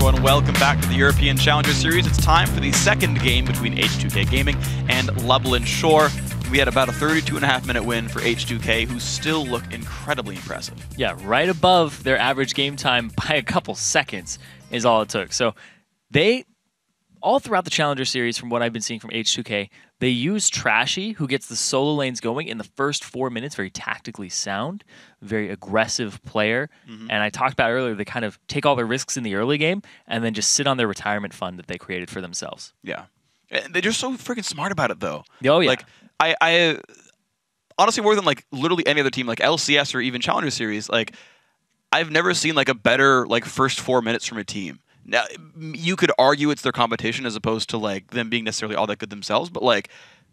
everyone, welcome back to the European Challenger Series. It's time for the second game between H2K Gaming and Lublin Shore. We had about a 32.5-minute win for H2K, who still look incredibly impressive. Yeah, right above their average game time by a couple seconds is all it took. So they, all throughout the Challenger Series, from what I've been seeing from H2K, they use Trashy, who gets the solo lanes going in the first 4 minutes, very tactically sound, very aggressive player. And I talked about earlier, they kind of take all their risks in the early game and then just sit on their retirement fund that they created for themselves. Yeah. They're just so freaking smart about it, though. Oh, yeah. Like, I honestly, more than like literally any other team, like LCS or even Challenger Series, like I've never seen like a better like first 4 minutes from a team. Now, you could argue it's their competition as opposed to like them being necessarily all that good themselves, but like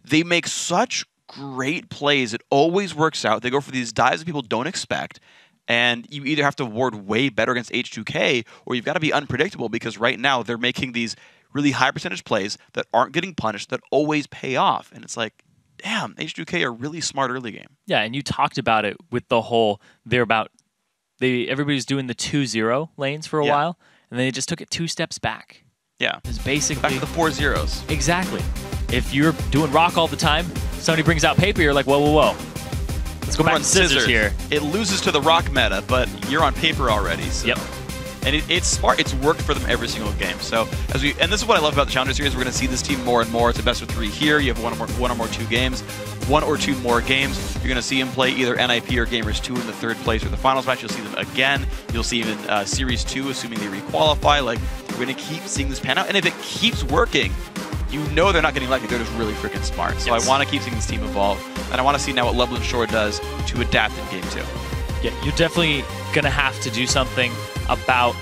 they make such great plays. It always works out. They go for these dives that people don't expect, and you either have to ward way better against H2K or you've got to be unpredictable, because right now they're making these really high percentage plays that aren't getting punished that always pay off. And it's like, damn, H2K are really smart early game. Yeah, and you talked about it with the whole, everybody's doing the 2-0 lanes for a while, and then they just took it 2 steps back. Yeah. It's basically back to the 4 zeros. Exactly. If you're doing rock all the time, somebody brings out paper, you're like, whoa, whoa, whoa. Let's go back to scissors here. It loses to the rock meta, but you're on paper already. So. Yep. And it's smart. It's worked for them every single game. So and this is what I love about the Challenger Series. We're going to see this team more and more. It's a best of 3 here. You have one or two more games. You're going to see them play either NIP or Gamers 2 in the 3rd place or the finals match. You'll see them again. You'll see them in Series 2, assuming they requalify. Like, we're going to keep seeing this pan out. And if it keeps working, you know they're not getting lucky. They're just really freaking smart. So yes. I want to keep seeing this team evolve. And I want to see now what Lublin Shore does to adapt in Game 2. Yeah, you're definitely going to have to do something about...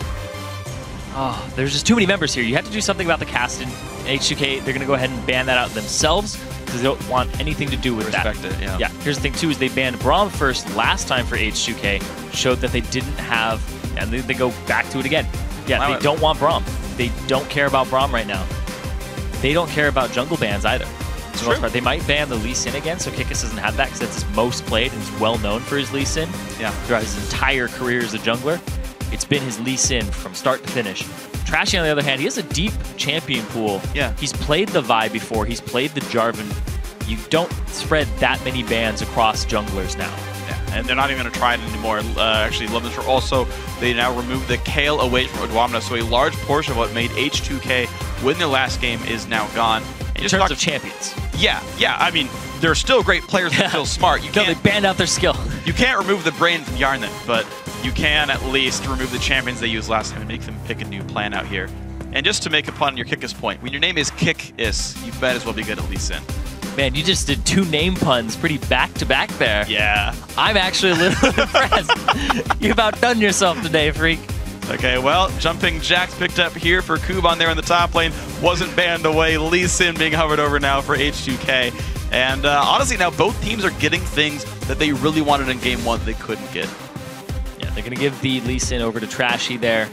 Oh, there's just too many members here. You have to do something about the cast in H2K. They're going to go ahead and ban that out themselves because they don't want anything to do with that. Respect it, yeah. Yeah, here's the thing, too, is they banned Braum first last time for H2K, showed that they didn't have... And they go back to it again. Yeah, they don't want Braum. They don't care about Braum right now. They don't care about jungle bans either. For the most part. They might ban the Lee Sin again, so Kikis doesn't have that because that's his most played and he's well known for his Lee Sin. Yeah. Throughout his entire career as a jungler, it's been his Lee Sin from start to finish. Trashy, on the other hand, he has a deep champion pool. Yeah. He's played the Vi before. He's played the Jarvan. You don't spread that many bans across junglers now. Yeah, and they're not even going to try it anymore. Actually, Lublin Shore also, they now removed the Kale away from Odwamna, so a large portion of what made H2K win their last game is now gone. In terms of champions. Yeah. I mean, they're still great players. They're still smart. They banned out their skill. You can't remove the brain from Yarnan, but you can at least remove the champions they used last time and make them pick a new plan out here. And just to make a pun on your Kikis point, when your name is Kikis, you might as well be good at Lee Sin. Man, you just did 2 name puns pretty back-to-back there. Yeah. I'm actually a little impressed. You've outdone yourself today, Freak. Okay, well, Jumping Jacks picked up here for Kuban there in the top lane. Wasn't banned away. Lee Sin being hovered over now for H2K. And honestly, now both teams are getting things that they really wanted in Game 1 that they couldn't get. Yeah, they're going to give the Lee Sin over to Trashy there.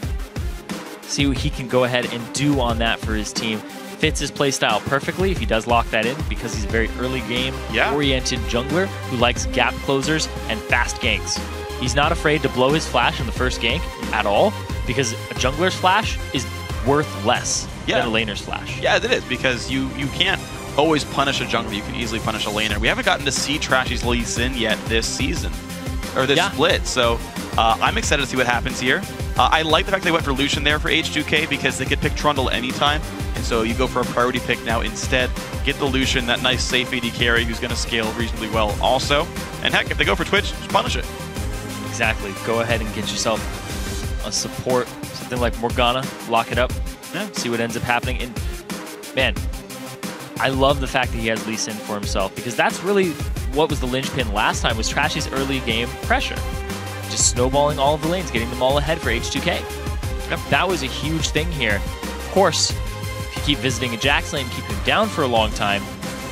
See what he can go ahead and do on that for his team. Fits his playstyle perfectly if he does lock that in, because he's a very early game oriented jungler who likes gap closers and fast ganks. He's not afraid to blow his flash in the first gank at all, because a jungler's flash is worth less than a laner's flash. Yeah, it is, because you can't always punish a jungler. You can easily punish a laner. We haven't gotten to see Trashy's Lee Sin yet this season, or this split, so I'm excited to see what happens here. I like the fact they went for Lucian there for H2K because they could pick Trundle anytime, and so you go for a priority pick now instead. Get the Lucian, that nice safe AD carry who's going to scale reasonably well also. And heck, if they go for Twitch, just punish it. Exactly. Go ahead and get yourself a support, something like Morgana, lock it up, see what ends up happening. And man, I love the fact that he has Lee Sin for himself, because that's really what was the linchpin last time, was Trashy's early game pressure. Just snowballing all of the lanes, getting them all ahead for H2K. Yep. That was a huge thing here. Of course, if you keep visiting a Jax lane, keep him down for a long time,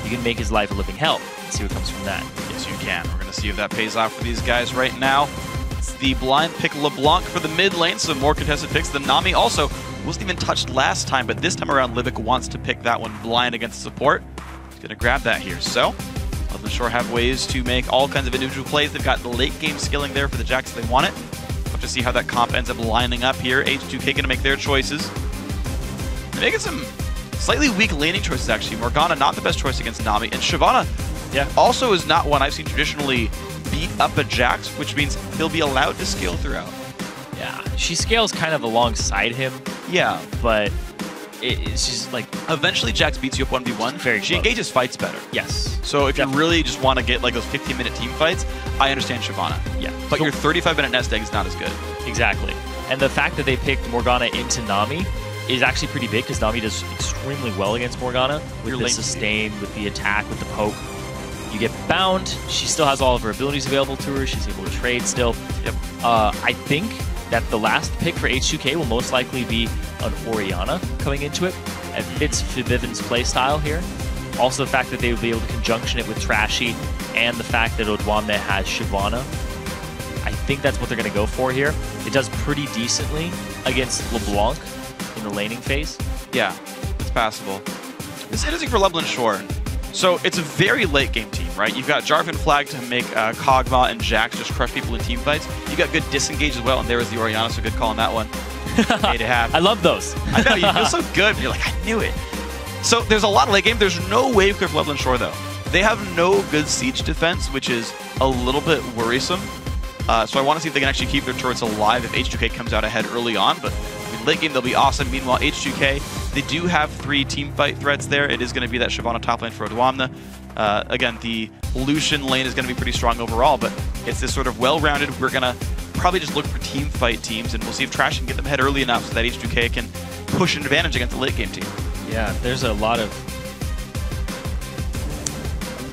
you can make his life a living hell. Let's see what comes from that. Yes, you can. We're going to see if that pays off for these guys right now. It's the blind pick LeBlanc for the mid lane, so more contested picks. The Nami also wasn't even touched last time, but this time around, Livik wants to pick that one blind against support. He's going to grab that here. So, Lublin Shore have ways to make all kinds of individual plays. They've got the late game skilling there for the Jax if they want it. We'll have to see how that comp ends up lining up here. H2K going to make their choices. They're making some slightly weak laning choices, actually. Morgana, not the best choice against Nami. And Shyvana also is not one I've seen traditionally beat up a Jax, which means he'll be allowed to scale throughout. Yeah, she scales kind of alongside him. Yeah. But she's like... Eventually, Jax beats you up 1v1. Very She close. engages fights better. Yes. So if Definitely. you really just want to get like those 15-minute team fights, I understand Shyvana. Yeah. But So- your 35-minute nest egg is not as good. Exactly. And the fact that they picked Morgana into Nami is actually pretty big because Nami does extremely well against Morgana with Your the lane sustain, with the attack, with the poke. You get bound. She still has all of her abilities available to her. She's able to trade still. Yep. I think that the last pick for H2K will most likely be an Orianna coming into it. It fits Vivian's playstyle here. Also the fact that they would be able to conjunction it with Trashy and the fact that Odwamne has Shyvana. I think that's what they're going to go for here. It does pretty decently against LeBlanc in the laning phase. Yeah, it's passable. This is interesting for Lublin Shore. So it's a very late game team, right? You've got Jarvan Flag to make Kog'Maw and Jax just crush people in team fights. You got good disengage as well, and there was the Orianna, so good call on that one. Made it happen. I love those. I know, you feel so good. You're like, I knew it. So there's a lot of late game. There's no wave clear for Lublin Shore, though. They have no good siege defense, which is a little bit worrisome. So I want to see if they can actually keep their turrets alive if H2K comes out ahead early on. But in late game, they'll be awesome. Meanwhile, H2K, they do have 3 team fight threats there. It is going to be that Shyvana top lane for Odwamne. Again, the Lucian lane is going to be pretty strong overall, but it's this sort of well-rounded, we're going to probably just look for team fight teams, and we'll see if Trash can get them ahead early enough so that H2K can push an advantage against the late game team. Yeah, there's a lot of...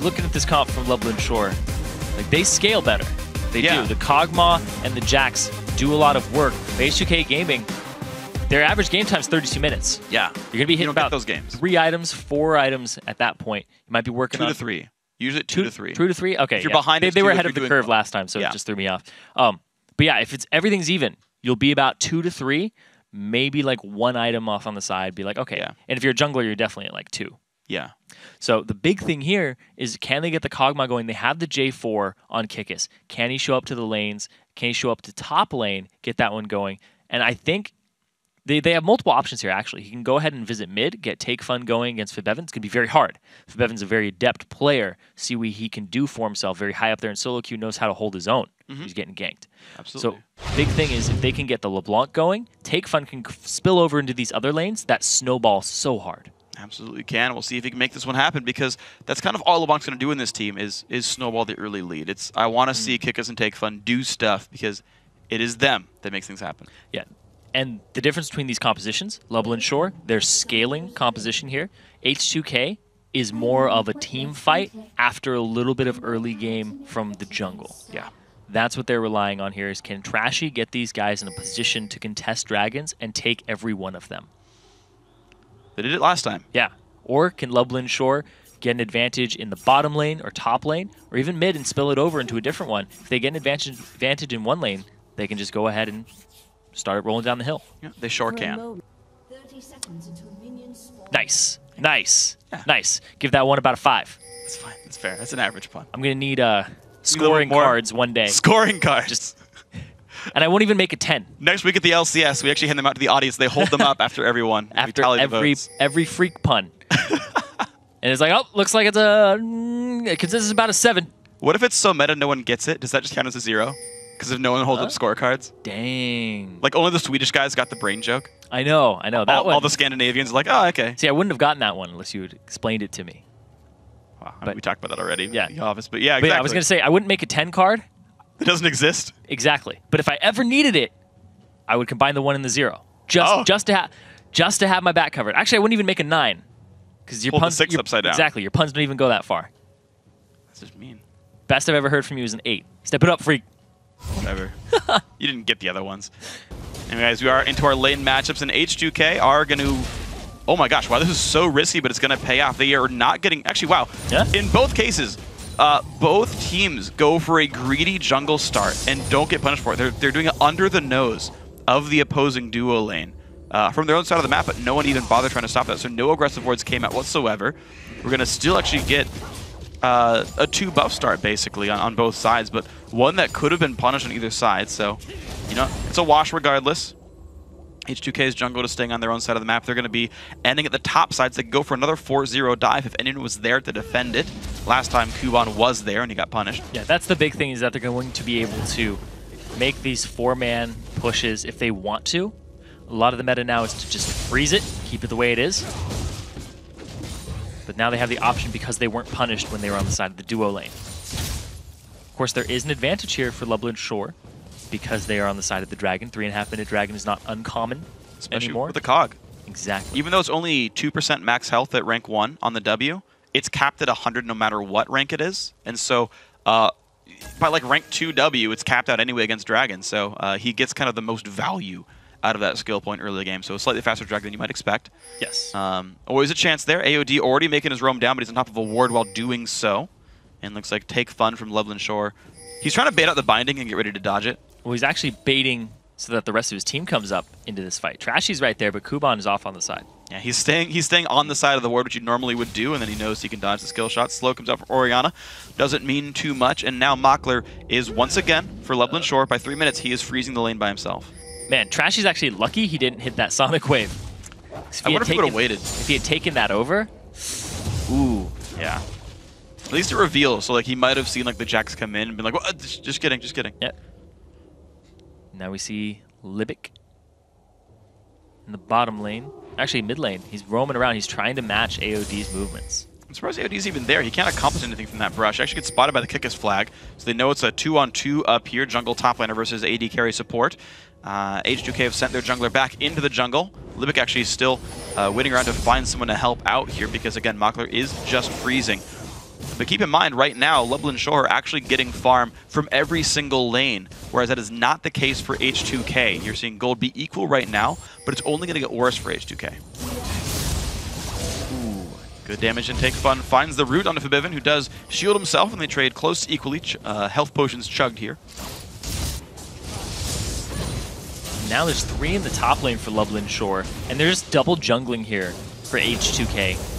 Looking at this comp from Lublin Shore, like they scale better. They do. The Kog'Maw and the Jax do a lot of work. The H2K Gaming, their average game time is 32 minutes. Yeah. You're going to be hitting about those games. 3 items, 4 items at that point. You might be working 2 on... to 3. Usually 2 to 3. 2 to 3? Okay. If you're behind, they were ahead of the curve last time, so it just threw me off. But yeah, if it's everything's even, you'll be about 2 to 3, maybe like 1 item off on the side. Be like, okay. Yeah. And if you're a jungler, you're definitely at like 2. Yeah. So the big thing here is, can they get the Kog'Maw going? They have the J4 on Kikis. Can he show up to the lanes? Can he show up to top lane, get that one going? And I think they have multiple options here, actually. He can go ahead and visit mid, get Take Fun going against FibEvan. It's going to be very hard. FibEvan's a very adept player. See what he can do for himself. Very high up there in solo queue, knows how to hold his own. He's getting ganked. Absolutely. So big thing is, if they can get the LeBlanc going, Take Fun can spill over into these other lanes. That snowballs so hard. Absolutely can. We'll see if he can make this one happen, because that's kind of all LeBlanc's going to do in this team is snowball the early lead. I want to see Kikis and Take Fun do stuff, because it is them that makes things happen. Yeah. And the difference between these compositions, Lublin Shore, they're scaling composition here. H2K is more of a team fight after a little bit of early game from the jungle. Yeah. That's what they're relying on here, is can Trashy get these guys in a position to contest dragons and take every one of them? They did it last time. Yeah. Or can Lublin Shore get an advantage in the bottom lane or top lane, or even mid and spill it over into a different one? If they get an advantage in one lane, they can just go ahead and start rolling down the hill. Yeah, they sure can. Nice. Nice. Yeah. Nice. Give that one about a 5. That's fine. That's fair. That's an average pun. I'm going to need scoring cards one day. Scoring cards. And I won't even make a 10. Next week at the LCS, we actually hand them out to the audience. They hold them up after everyone. After every freak pun. And it's like, oh, looks like it's it consists about a 7. What if it's so meta no one gets it? Does that just count as a 0? Because if no one holds up scorecards? Dang. Like only the Swedish guys got the brain joke. I know. That all the Scandinavians are like, oh, okay. See, I wouldn't have gotten that one unless you had explained it to me. Wow, we talked about that already. Yeah. The office, but yeah, exactly. But yeah, I was going to say, I wouldn't make a 10 card. It doesn't exist? Exactly. But if I ever needed it, I would combine the 1 and the 0. Just to have my back covered. Actually, I wouldn't even make a 9. Because your puns, 6 upside down. Exactly. Your puns don't even go that far. That's just mean. Best I've ever heard from you is an 8. Step it up, freak. Whatever. You didn't get the other ones. Anyways, we are into our lane matchups, and H2K are going to... Oh my gosh, wow, this is so risky, but it's going to pay off. They are not getting... Actually, wow. Yeah? In both cases, both teams go for a greedy jungle start and don't get punished for it. They're doing it under the nose of the opposing duo lane from their own side of the map, but no one even bothered trying to stop that. So no aggressive wards came out whatsoever. We're going to still actually get a 2 buff start basically on both sides, but one that could have been punished on either side. So, you know, it's a wash regardless. H2K's jungle to staying on their own side of the map. They're going to be ending at the top side, so they can go for another 4-0 dive if anyone was there to defend it. Last time Kuban was there and he got punished. Yeah, that's the big thing, is that they're going to be able to make these 4-man pushes if they want to. A lot of the meta now is to just freeze it, keep it the way it is. But now they have the option because they weren't punished when they were on the side of the duo lane. Of course, there is an advantage here for Lublin Shore because they are on the side of the dragon. 3.5-minute dragon is not uncommon Especially anymore. with the cog. Exactly. Even though it's only 2% max health at rank 1 on the W, it's capped at 100 no matter what rank it is. And so by like rank 2 W, it's capped out anyway against dragon. So he gets kind of the most value out of that skill point early in the game. So a slightly faster dragon than you might expect. Yes. Always a chance there. AOD already making his roam down, but he's on top of a ward while doing so. And looks like take fun from Lublin Shore. He's trying to bait out the binding and get ready to dodge it. Well, he's actually baiting so that the rest of his team comes up into this fight. Trashy's right there, but Kuban is off on the side. Yeah, he's staying on the side of the ward, which you normally would do, and then he knows he can dodge the skill shot. Slow comes out for Orianna. Doesn't mean too much, and now MauKLR is once again, for Lublin Shore, by 3 minutes, he is freezing the lane by himself. Man, Trashy's actually lucky he didn't hit that Sonic Wave. I wonder if he would have waited. If he had taken that over, ooh. Yeah. At least it reveals, so like he might have seen like the Jacks come in and been like, well, just kidding, just kidding. Yep. Now we see Libic in the bottom lane. Actually, mid lane. He's roaming around. He's trying to match AOD's movements. I'm surprised AOD's even there. He can't accomplish anything from that brush. Actually gets spotted by the Kickus flag, so they know it's a 2-on-2 up here, jungle top laner versus AD carry support. H2K have sent their jungler back into the jungle. Libic actually is still waiting around to find someone to help out here because, again, MauKLR is just freezing. But keep in mind, right now, Lublin Shore are actually getting farm from every single lane, whereas that is not the case for H2K. You're seeing gold be equal right now, but it's only going to get worse for H2K. Ooh, good damage and take fun. Finds the root onto Fabiven, who does shield himself, and they trade close to equally. Health potions chugged here. Now there's 3 in the top lane for Lublin Shore, and they're just double jungling here for H2K.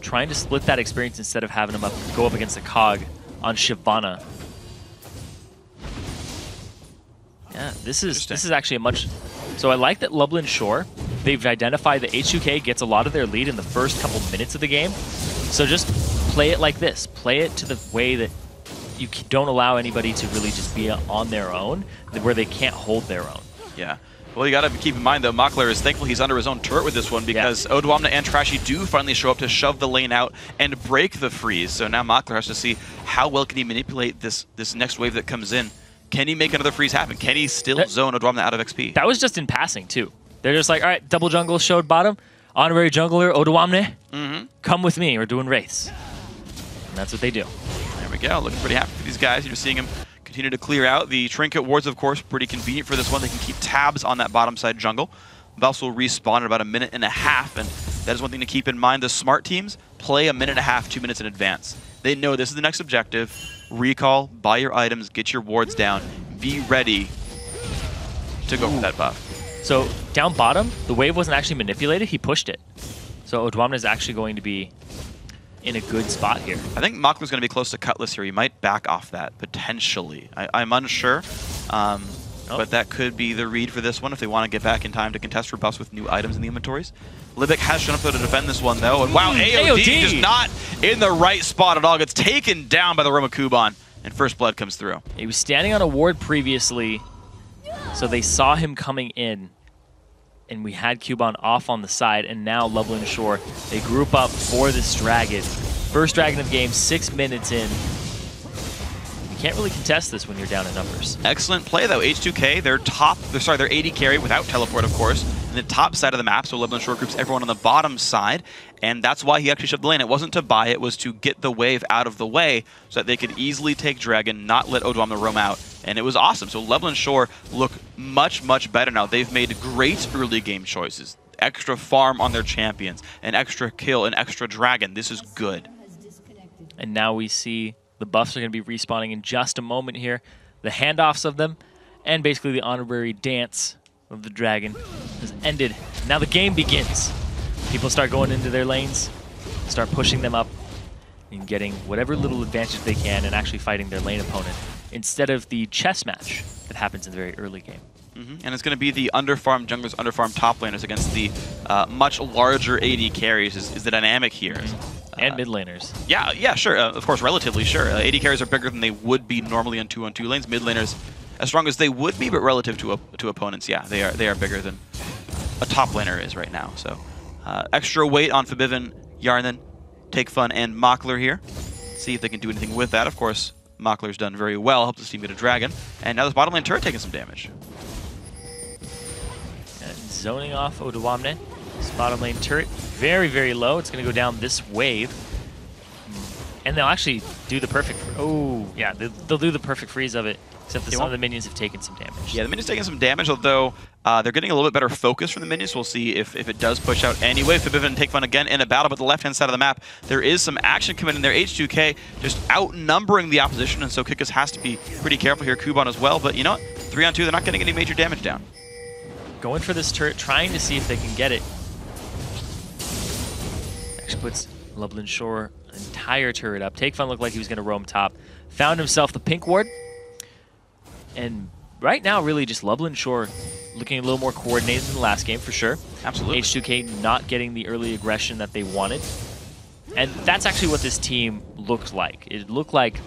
Trying to split that experience instead of having him go up against a cog on Shyvana. Yeah, this is actually a much... So I like that Lublin Shore, they've identified that H2K gets a lot of their lead in the first couple minutes of the game. So just play it like this. Play it to the way that you don't allow anybody to really just be on their own, where they can't hold their own. Yeah. Well, you got to keep in mind, though, MauKLR is thankful he's under his own turret with this one because Odwamna and Trashy do finally show up to shove the lane out and break the freeze. So now MauKLR has to see how well can he manipulate this next wave that comes in. Can he make another freeze happen? Can he still zone Odwamna out of XP? That was just in passing, too. They're just like, all right, double jungle showed bottom. Honorary jungler, Odwamna, come with me. We're doing wraiths. And that's what they do. There we go. Looking pretty happy for these guys. You're seeing him continue to clear out. The trinket wards, of course, pretty convenient for this one. They can keep tabs on that bottom side jungle. Buffs will respawn in about 1.5 minutes, and that is one thing to keep in mind. The smart teams play 1.5 minutes, 2 minutes in advance. They know this is the next objective. Recall, buy your items, get your wards down, be ready to go for that buff. So down bottom, the wave wasn't actually manipulated. He pushed it. So Odwamna is actually going to be in a good spot here. I think MauKLR's going to be close to Cutlass here. He might back off that, potentially. I'm unsure, but that could be the read for this one if they want to get back in time to contest for buffs with new items in the inventories. Libic has shown up to defend this one, though. And wow, AOD just not in the right spot at all. Gets taken down by the Roma Kuban, and first blood comes through. He was standing on a ward previously, so they saw him coming in. And we had Kuban off on the side, and now Lublin Shore, they group up for this dragon. First dragon of the game, 6 minutes in. You can't really contest this when you're down in numbers. Excellent play, though. H2K, they're AD carry without teleport, of course, in the top side of the map, so Lublin Shore groups everyone on the bottom side, and that's why he actually shoved the lane. It wasn't to buy, it was to get the wave out of the way so that they could easily take dragon, not let Odwamna roam out. And it was awesome. So Lublin Shore look much, much better now. They've made great early game choices. Extra farm on their champions, an extra kill, an extra dragon. This is good. And now we see the buffs are going to be respawning in just a moment here. The handoffs of them, and basically the honorary dance of the dragon has ended. Now the game begins. People start going into their lanes, start pushing them up. in getting whatever little advantage they can and actually fighting their lane opponent instead of the chess match that happens in the very early game. And it's going to be the underfarmed junglers, underfarmed top laners against the much larger AD carries is the dynamic here. And mid laners. Yeah, sure. Of course, relatively, sure. AD carries are bigger than they would be normally on 2-on-2 lanes. Mid laners, as strong as they would be, but relative to opponents, yeah, they are bigger than a top laner is right now. So extra weight on Forbidden, Yarnan, Take Fun, and Mockler here. See if they can do anything with that. Of course, Mockler's done very well. Helps his team get a dragon. And now this bottom lane turret taking some damage. And zoning off Odawamne. This bottom lane turret, very, very low. It's going to go down this wave. And they'll actually do the perfect... Oh, yeah, they'll do the perfect freeze of it, except that some of the minions have taken some damage. Yeah, the minions taking some damage, although they're getting a little bit better focus from the minions. We'll see if it does push out anyway. Forbidden and Take Fun again in a battle, but the left-hand side of the map, there is some action coming in there. H2K just outnumbering the opposition, and so Kikis has to be pretty careful here. Kuban as well, but you know what? 3-on-2, they're not getting any major damage down. Going for this turret, trying to see if they can get it. Actually puts Lublin Shore an entire turret up. Take Fun looked like he was going to roam top. Found himself the pink ward. And right now, really just Lublin Shore looking a little more coordinated than the last game, for sure. Absolutely. H2K not getting the early aggression that they wanted. And that's actually what this team looked like. It looked like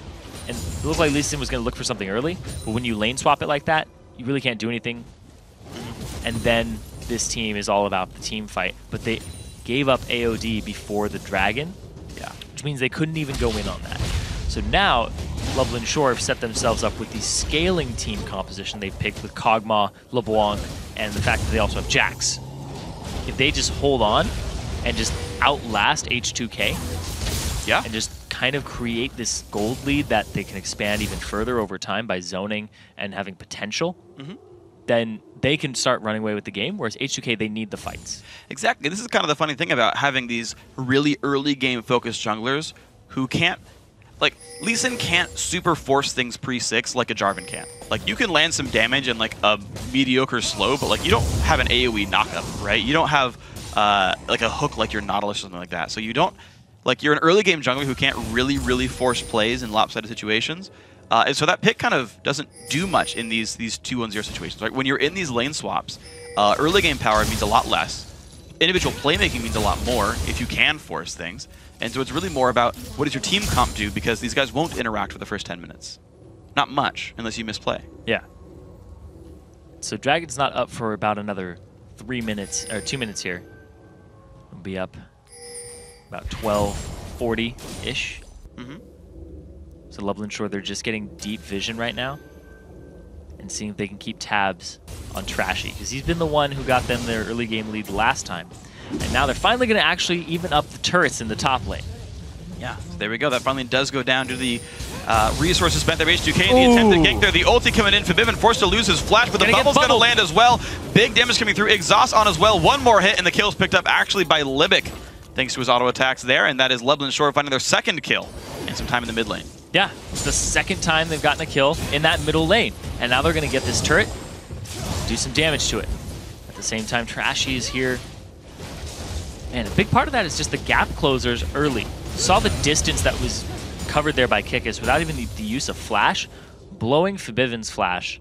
Lee Sin was going to look for something early, but when you lane swap it like that, you really can't do anything. And then this team is all about the team fight. But they gave up AOD before the dragon, which means they couldn't even go in on that. So now, Lublin Shore have set themselves up with the scaling team composition they picked with Kog'Maw, LeBlanc, and the fact that they also have Jax. If they just hold on and just outlast H2K, and just kind of create this gold lead that they can expand even further over time by zoning and having potential, then they can start running away with the game, whereas H2K, they need the fights. Exactly. This is kind of the funny thing about having these really early game focused junglers who can't, like, Lee Sin can't super force things pre-6 like a Jarvan can. Like, you can land some damage in, like, a mediocre slow, but, like, you don't have an AoE knockup, right? You don't have, like, a hook like your Nautilus or something like that. So you don't, like, you're an early game jungler who can't really force plays in lopsided situations. And so that pick kind of doesn't do much in these 2-on-0 situations. Right? When you're in these lane swaps, early game power means a lot less. Individual playmaking means a lot more if you can force things. And so it's really more about what does your team comp do, because these guys won't interact for the first 10 minutes. Not much, unless you misplay. Yeah. So Dragon's not up for about another 3 minutes, or 2 minutes here. We'll be up about 12:40-ish. So Lublin Shore, they're just getting deep vision right now and seeing if they can keep tabs on Trashy, because he's been the one who got them their early game lead last time. And now they're finally going to actually even up the turrets in the top lane. Yeah, there we go. That finally does go down to the resources spent there by H2K in the attempted gank there. The ulti coming in. Forbidden forced to lose his flash, but the bubble's going to land as well. Big damage coming through. Exhaust on as well. One more hit, and the kill's picked up actually by Libic, thanks to his auto attacks there. And that is Lublin Shore finding their second kill and some time in the mid lane. Yeah, it's the second time they've gotten a kill in that middle lane. And now they're going to get this turret, do some damage to it. At the same time, Trashy is here. Man, a big part of that is just the gap closers early. Saw the distance that was covered there by Kikis without even the use of flash, blowing Forbidden's flash,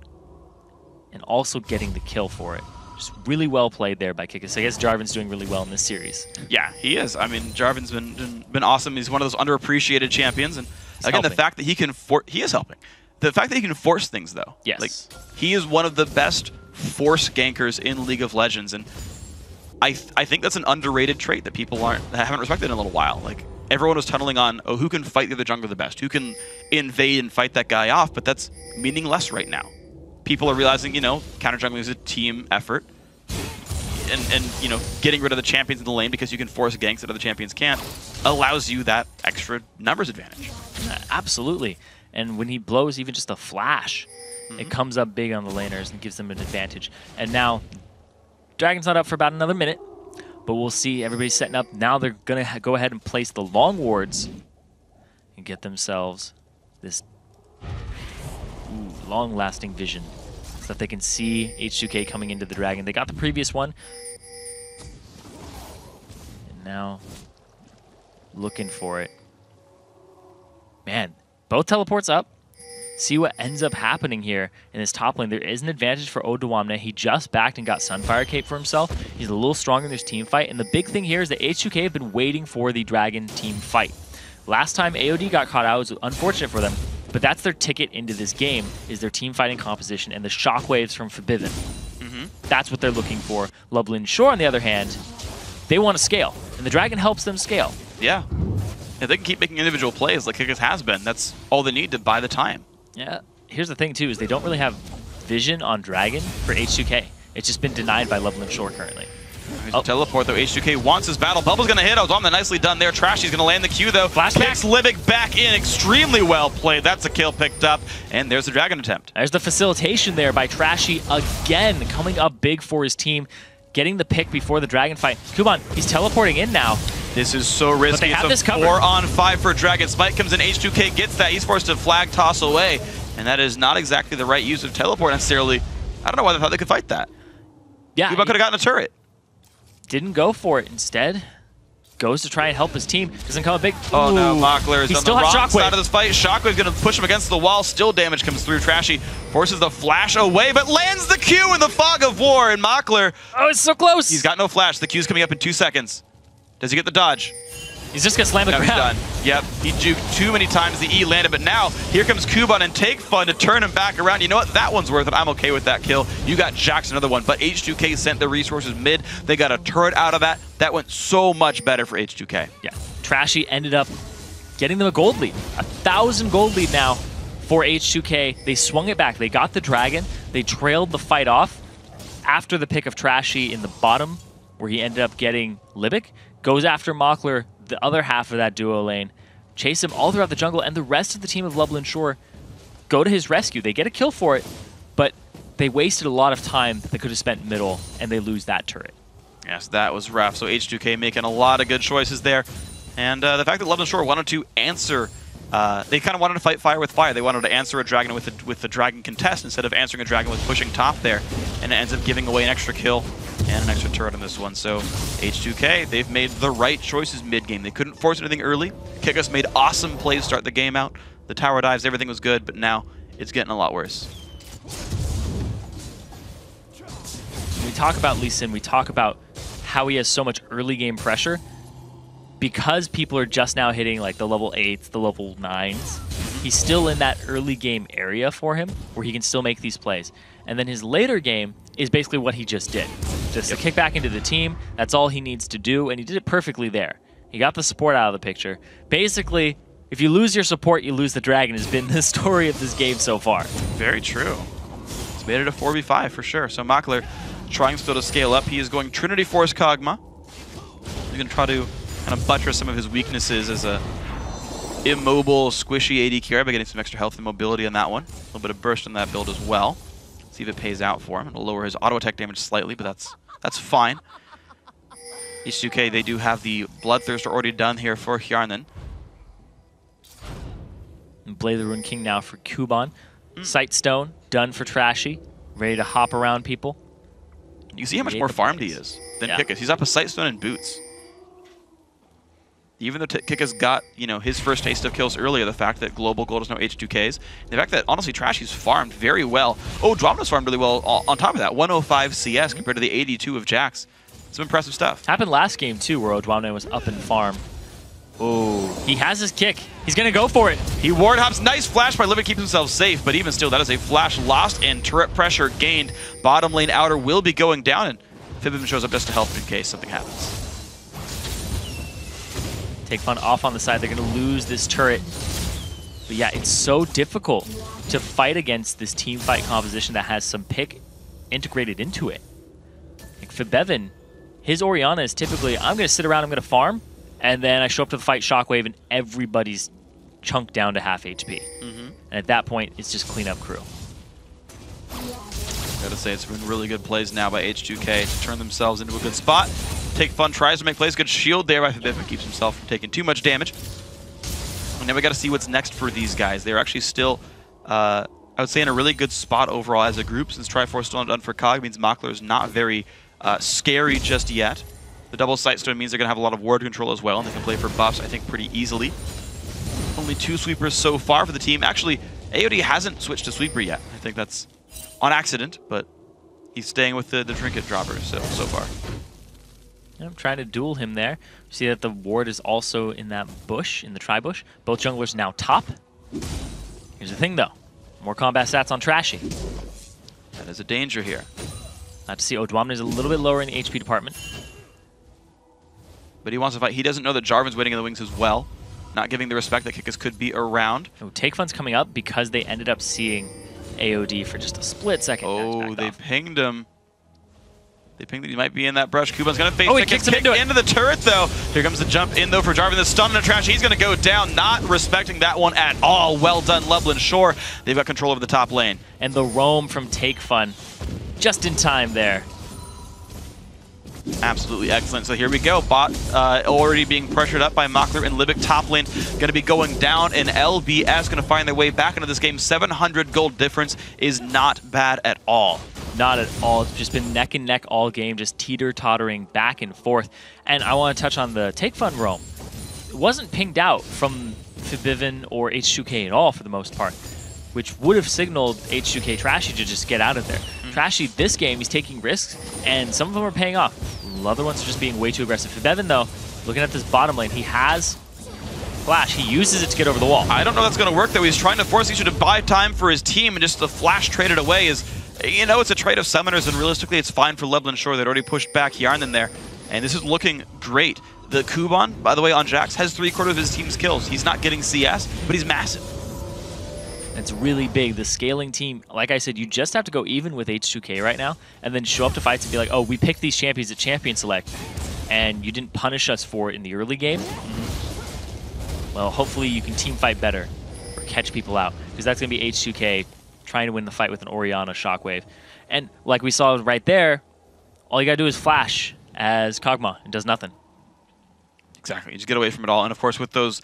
and also getting the kill for it. Just really well played there by Kikis. I guess Jarvan's doing really well in this series. Yeah, he is. I mean, Jarvan's been awesome. He's one of those underappreciated champions, and again, the fact that he can he is helping. The fact that he can force things, though. Yes. Like, he is one of the best force gankers in League of Legends, and I think that's an underrated trait that people haven't respected in a little while. Like, everyone was tunneling on, oh, who can fight the other jungler the best? Who can invade and fight that guy off? But that's meaningless right now. People are realizing, you know, counter jungling is a team effort. And you know, getting rid of the champions in the lane because you can force ganks that other champions can't allows you that extra numbers advantage. Absolutely. And when he blows even just a flash, it comes up big on the laners and gives them an advantage. And now, Dragon's not up for about another minute, but we'll see. Everybody's setting up. Now they're going to go ahead and place the long wards and get themselves this long-lasting vision so that they can see H2K coming into the Dragon. They got the previous one. And now looking for it. Man, both teleports up. See what ends up happening here in this top lane. There is an advantage for Odoamne. He just backed and got Sunfire Cape for himself. He's a little stronger in this team fight. And the big thing here is that H2K have been waiting for the Dragon team fight. Last time AOD got caught out, it was unfortunate for them, but that's their ticket into this game, is their team fighting composition and the shockwaves from Forbidden. That's what they're looking for. Lublin Shore, on the other hand, they want to scale, and the Dragon helps them scale. Yeah. If they can keep making individual plays like Kikis has been, that's all they need to buy the time. Yeah. Here's the thing, too, is they don't really have vision on Dragon for H2K. It's just been denied by Lublin Shore currently. Here's a teleport, though. H2K wants his battle. Bubble's going to hit. Odoamne nicely done there. Trashy's going to land the Q, though. Flashback. Kicks Libic back in. Extremely well played. That's a kill picked up. And there's the Dragon attempt. There's the facilitation there by Trashy again, coming up big for his team, getting the pick before the Dragon fight. Kuban, he's teleporting in now. This is so risky. It's a 4-on-5 for Dragon. Spike comes in. H2K gets that. He's forced to flag toss away. And that is not exactly the right use of teleport necessarily. I don't know why they thought they could fight that. Yeah. Kuban could have gotten a turret. Didn't go for it. Instead, goes to try and help his team. Doesn't come a big... Oh no, Mockler is on the wrong Shockwave. side of this fight. Shockwave's going to push him against the wall. Still damage comes through. Trashy forces the flash away, but lands the Q in the fog of war. And Mockler... Oh, it's so close. He's got no flash. The Q's coming up in 2 seconds. Does he get the dodge? He's just going to slam the ground. He's done. Yep, he juked too many times. The E landed, but now here comes Kuban and Take Fun to turn him back around. You know what? That one's worth it. I'm okay with that kill. You got Jax, another one, but H2K sent the resources mid. They got a turret out of that. That went so much better for H2K. Yeah, Trashy ended up getting them a gold lead. 1,000 gold lead now for H2K. They swung it back. They got the Dragon. They trailed the fight off after the pick of Trashy in the bottom, where he ended up getting Libic. Goes after Mockler, the other half of that duo lane, chase him all throughout the jungle, and the rest of the team of Lublin Shore go to his rescue. They get a kill for it, but they wasted a lot of time that they could have spent middle, and they lose that turret. Yes, that was rough. So H2K making a lot of good choices there. And the fact that Lublin Shore wanted to answer, they kind of wanted to fight fire with fire. They wanted to answer a dragon with the dragon contest instead of answering a dragon with pushing top there. And it ends up giving away an extra kill and an extra turret on this one. So H2K, they've made the right choices mid-game. They couldn't force anything early. Kikis made awesome plays to start the game out. The tower dives, everything was good, but now it's getting a lot worse. When we talk about Lee Sin, we talk about how he has so much early game pressure because people are just now hitting like the level 8s, the level 9s. He's still in that early game area for him where he can still make these plays. And then his later game is basically what he just did. Just to kick back into the team, that's all he needs to do, and he did it perfectly there. He got the support out of the picture. Basically, if you lose your support, you lose the Dragon has been the story of this game so far. Very true. It's made it a 4v5 for sure. So Mockler trying still to scale up. He is going Trinity Force Kog'Maw. He's going to try to kind of buttress some of his weaknesses as a immobile, squishy AD carry by getting some extra health and mobility on that one. A little bit of burst on that build as well. See if it pays out for him. It'll lower his auto attack damage slightly, but that's fine. H2K, they do have the Bloodthirster already done here for Hjarnan. And Blade the Rune King now for Kuban. Sightstone done for Trashy. Ready to hop around people. You see how much more farmed he is than Kikis. He's up a Sightstone and boots. Even though Kikis got, you know, his first taste of kills earlier, the fact that Global Gold is now H2K's, the fact that, honestly, Trashy's farmed very well. Oh, Dromna's farmed really well on top of that. 105 CS compared to the 82 of Jax. Some impressive stuff. Happened last game, too, where Odwamne was up in farm. Oh, he has his kick. He's going to go for it. He ward hops. Nice flash by Living, keeps himself safe, but even still, that is a flash lost and turret pressure gained. Bottom lane outer will be going down, and Forbidden shows up just to help in case something happens. Take Fun off on the side. They're going to lose this turret. But yeah, it's so difficult to fight against this team fight composition that has some pick integrated into it. Like for Bevan, his Orianna is typically, I'm going to sit around, I'm going to farm, and then I show up to the fight Shockwave and everybody's chunked down to half HP. And at that point, it's just cleanup crew. Gotta say, it's been really good plays now by H2K to turn themselves into a good spot. Take Fun tries to make plays. Good shield there by Forbidden, keeps himself from taking too much damage. And now we gotta see what's next for these guys. They're actually still, I would say, in a really good spot overall as a group. Since Triforce still not done for Cog, means Mockler is not very scary just yet. The double Sightstone means they're gonna have a lot of ward control as well, and they can play for buffs, I think, pretty easily. Only 2 sweepers so far for the team. Actually, AOD hasn't switched to sweeper yet. I think that's on accident, but he's staying with the trinket droppers so far. I'm trying to duel him there. See that the ward is also in that bush, in the tri-bush. Both junglers now top. Here's the thing, though. More combat stats on Trashy. That is a danger here. Not to see Odwamne is a little bit lower in the HP department. But he wants to fight. He doesn't know that Jarvan's waiting in the wings as well. Not giving the respect that Kikis could be around. Oh, Take Fun's coming up because they ended up seeing AOD for just a split second. Oh, they pinged him. They pinged that he might be in that brush. Kuban's going to face he kicks him into the turret, though. Here comes the jump in, though, for Jarvan. The stun and trash. He's going to go down, not respecting that one at all. Well done, Lublin Shore. They've got control over the top lane. And the roam from Take Fun, just in time there. Absolutely excellent. So here we go. Bot already being pressured up by Mockler and Libic. Top lane going to be going down, and LBS going to find their way back into this game. 700 gold difference is not bad at all. Not at all. It's just been neck and neck all game, just teeter-tottering back and forth. And I want to touch on the Take Fun roam. It wasn't pinged out from Fibivin or H2K at all for the most part, which would have signaled H2K Trashy to just get out of there. Trashy, this game, he's taking risks, and some of them are paying off. Other ones are just being way too aggressive. Fibivin, though, looking at this bottom lane, he has Flash. He uses it to get over the wall. I don't know if that's going to work, though. He's trying to force Isha to buy time for his team, and just the Flash traded away is, you know, it's a trade of summoners, and realistically, it's fine for Lublin Shore. They'd already pushed back Yarnan there, and this is looking great. The Kuban, by the way, on Jax, has 3/4 of his team's kills. He's not getting CS, but he's massive. It's really big. The scaling team, like I said, you just have to go even with H2K right now, and then show up to fights and be like, oh, we picked these champions at Champion Select, and you didn't punish us for it in the early game. Well, hopefully you can team fight better or catch people out, because that's going to be H2K trying to win the fight with an Orianna Shockwave. And like we saw right there, all you got to do is flash as Kog'Maw. It does nothing. Exactly. You just get away from it all. And, of course, with those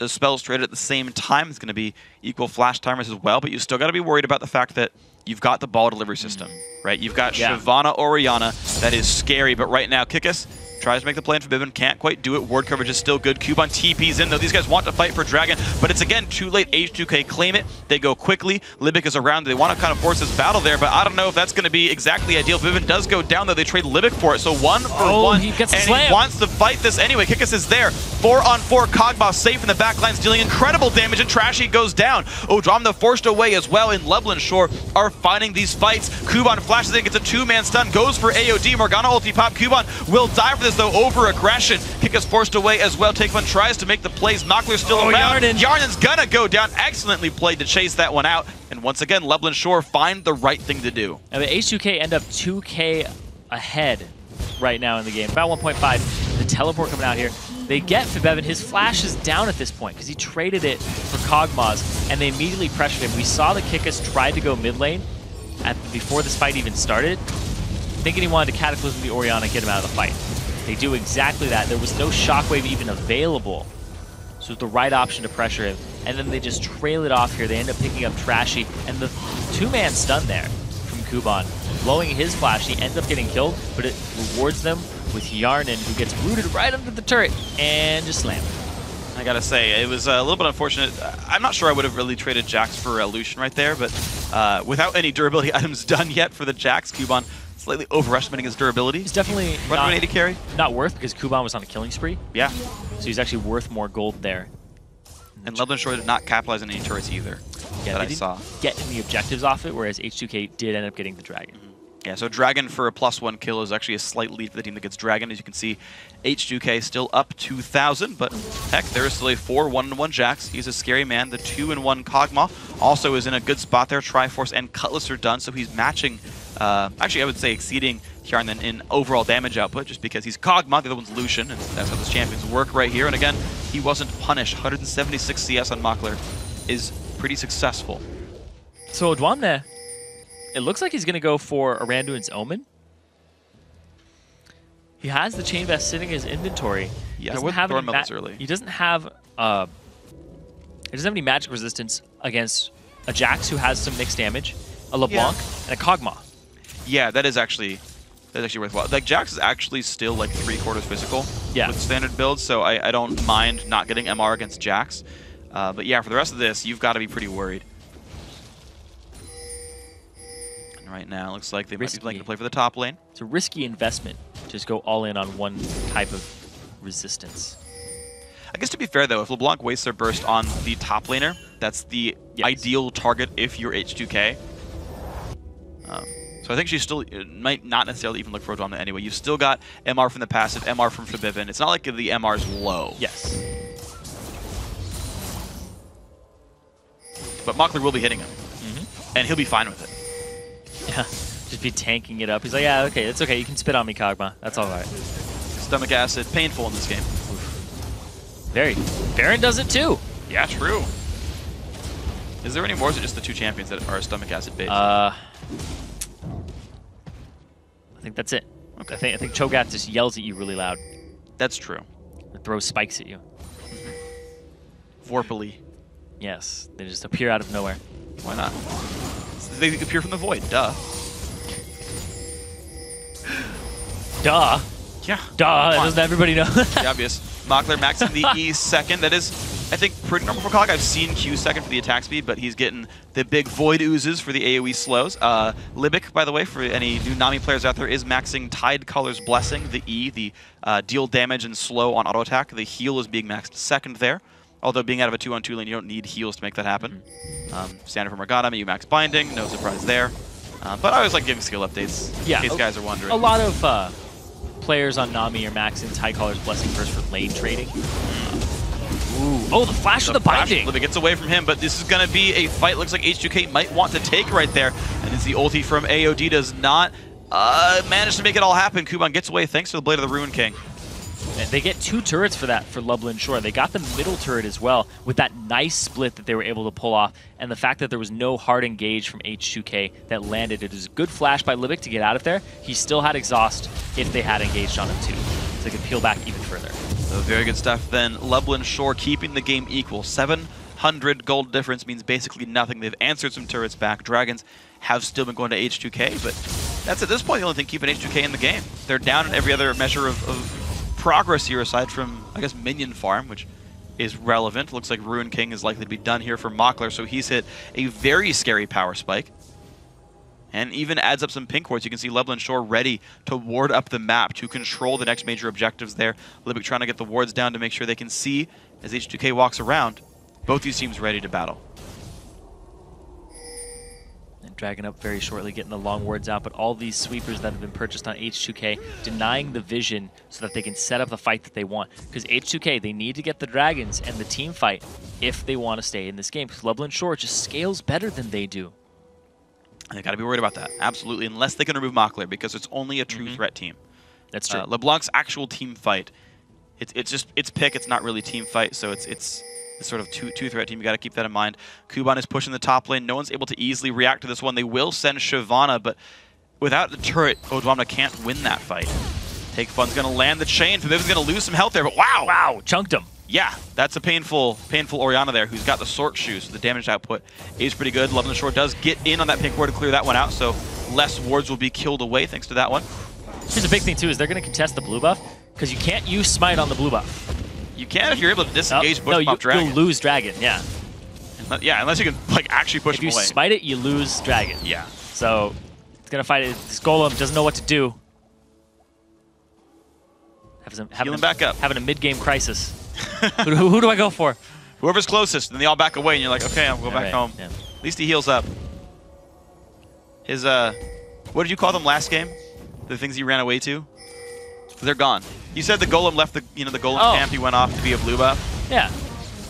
spells traded at the same time, it's going to be equal flash timers as well, but you still got to be worried about the fact that you've got the ball delivery system, right? You've got Shyvana Orianna. That is scary, but right now, Kikis tries to make the play in Fibivin, can't quite do it. Ward coverage is still good. Kuban TP's in, though. These guys want to fight for Dragon, but it's, again, too late. H2K claim it. They go quickly. Libic is around. They want to kind of force this battle there, but I don't know if that's going to be exactly ideal. Fibivin does go down, though. They trade Libic for it, so 1 for 1. He gets a and slam. He wants to fight this anyway. Kikis is there. 4-on-4. Kog'Maw safe in the back lines, dealing incredible damage, and Trashy goes down. Odwamne forced away as well, and Lublin Shore are finding these fights. Kuban flashes in, gets a 2-man stun, goes for AOD. Morgana ulti pop. Kuban will die for this, though, over aggression. Kikis forced away as well. Take One tries to make the plays. Mockler's still around. Yarnan's gonna go down. Excellently played to chase that one out. And once again, Lublin Shore find the right thing to do. And the H2K end up 2K ahead right now in the game. About 1.5. The teleport coming out here. They get Fibivin. His flash is down at this point because he traded it for Kog'Maw's, and they immediately pressured him. We saw the Kikis tried to go mid lane before this fight even started, thinking he wanted to Cataclysm the Orianna and get him out of the fight. They do exactly that. There was no Shockwave even available, so it's the right option to pressure him. And then they just trail it off here. They end up picking up Trashy, and the 2-man stun there from Kuban, blowing his flash. He ends up getting killed, but it rewards them with Yarnan, who gets rooted right under the turret and just slammed. I gotta say, it was a little bit unfortunate. I'm not sure I would have really traded Jax for Lucian right there, but without any durability items done yet for the Jax, Kuban slightly overestimating his durability. He's definitely not, 80 carry. Not worth, because Kuban was on a killing spree. Yeah. So he's actually worth more gold there. And Lublin Shore did not capitalize on any turrets either. Yeah, that I saw. Get any objectives off it, whereas H2K did end up getting the Dragon. Yeah, so Dragon for a +1 kill is actually a slight lead for the team that gets Dragon. As you can see, H2K still up 2,000, but heck, there is still a 4-1-1 Jax. He's a scary man. The 2-1 Kog'Maw also is in a good spot there. Triforce and Cutlass are done, so he's matching, actually I would say exceeding Yarnan in overall damage output, just because he's Kog'Maw, the other one's Lucian, and that's how those champions work right here. And again, he wasn't punished. 176 CS on Mockler is pretty successful. So Odwamne, it looks like he's going to go for Aranduin's Omen. He has the Chain Vest sitting in his inventory. Yeah, I wouldn't throw him this early. He doesn't have any magic resistance against a Jax who has some mixed damage, a LeBlanc, and a Kog'Maw. Yeah, that's actually worthwhile. Like, Jax is actually still like 3/4 physical with standard builds, so I don't mind not getting MR against Jax. But yeah, for the rest of this, you've got to be pretty worried. And right now, it looks like they might be playing to play for the top lane. It's a risky investment. Just go all in on one type of resistance. I guess to be fair, though, if LeBlanc wastes their burst on the top laner, that's the ideal target if you're H2K. So I think she still might not necessarily even look for Odwamna anyway. You've still got MR from the passive, MR from Forbidden. It's not like the MR's low. Yes. But Mockler will be hitting him. And he'll be fine with it. Yeah, just be tanking it up. He's like, yeah, okay, it's okay. You can spit on me, Kog'Maw. That's all right. Stomach acid, painful in this game. Very. Baron does it too. Yeah, true. Is there any more, or is it just the two champions that are stomach acid based? I think that's it. Okay. I think Cho'Gath just yells at you really loud. That's true. Or throws spikes at you. Vorpally. Yes, they just appear out of nowhere. Why not? They appear from the void, duh. Duh. Yeah. Duh, doesn't everybody know? The obvious. Mockler maxing the E second. That is, I think, pretty normal for Cog. I've seen Q second for the attack speed, but he's getting the big void oozes for the AoE slows. Libic, by the way, for any new Nami players out there, is maxing Tide Color's Blessing, the E, the deal damage and slow on auto attack. The heal is being maxed second there. Although being out of a 2-on-2 lane, you don't need heals to make that happen. Standard for Morgana, you max binding, no surprise there. But I always like giving skill updates, in case guys are wondering. A lot of players on Nami are maxing Tide Color's Blessing first for lane trading. Ooh. Oh, the flash of the binding! Libic gets away from him, but this is going to be a fight. Looks like H2K might want to take right there. And as the ulti from AOD does not manage to make it all happen, Kuban gets away thanks to the Blade of the Ruin King. And they get 2 turrets for that for Lublin Shore. They got the middle turret as well with that nice split that they were able to pull off. And the fact that there was no hard engage from H2K that landed. It was a good flash by Libic to get out of there. He still had exhaust if they had engaged on him too. So they could peel back even further. So very good stuff then. Lublin Shore keeping the game equal. 700 gold difference means basically nothing. They've answered some turrets back. Dragons have still been going to H2K, but that's at this point the only thing keeping H2K in the game. They're down in every other measure of progress here, aside from, I guess, minion farm, which is relevant. Looks like Ruin King is likely to be done here for Mockler, so he's hit a very scary power spike. And even adds up some pink wards. You can see Lublin Shore ready to ward up the map to control the next major objectives there. Libic trying to get the wards down to make sure they can see as H2K walks around. Both these teams ready to battle. Dragging up very shortly, getting the long wards out, but all these sweepers that have been purchased on H2K denying the vision so that they can set up the fight that they want. Because H2K, they need to get the dragons and the team fight if they want to stay in this game. Because Lublin Shore just scales better than they do. And they got to be worried about that, absolutely, unless they can remove Mockler, because it's only a true threat team. That's true. LeBlanc's actual team fight, it's pick, it's not really team fight, so it's sort of two-threat team. You got to keep that in mind. Kuban is pushing the top lane. No one's able to easily react to this one. They will send Shyvana, but without the turret, Odwamna can't win that fight. Take Fun's going to land the chain. Fabib's going to lose some health there, but wow! Wow, chunked him. Yeah, that's a painful Orianna there, who's got the Sork shoes. So the damage output is pretty good. Lublin Shore does get in on that pink ward to clear that one out, so less wards will be killed away thanks to that one. Here's a big thing, too, is they're going to contest the blue buff, because you can't use Smite on the blue buff. You can if you're able to disengage push off Dragon. You'll lose Dragon, yeah. Yeah, unless you can like actually push him away. If you smite it, you lose Dragon. Yeah. So it's gonna fight it. This Golem doesn't know what to do. Having a mid-game crisis. who do I go for? Whoever's closest, and they all back away, and you're like, okay, I'll go back home. Yeah. At least he heals up. His what did you call them last game? The things he ran away to? They're gone. You said the Golem left the Golem camp. He went off to be a blue buff. Yeah.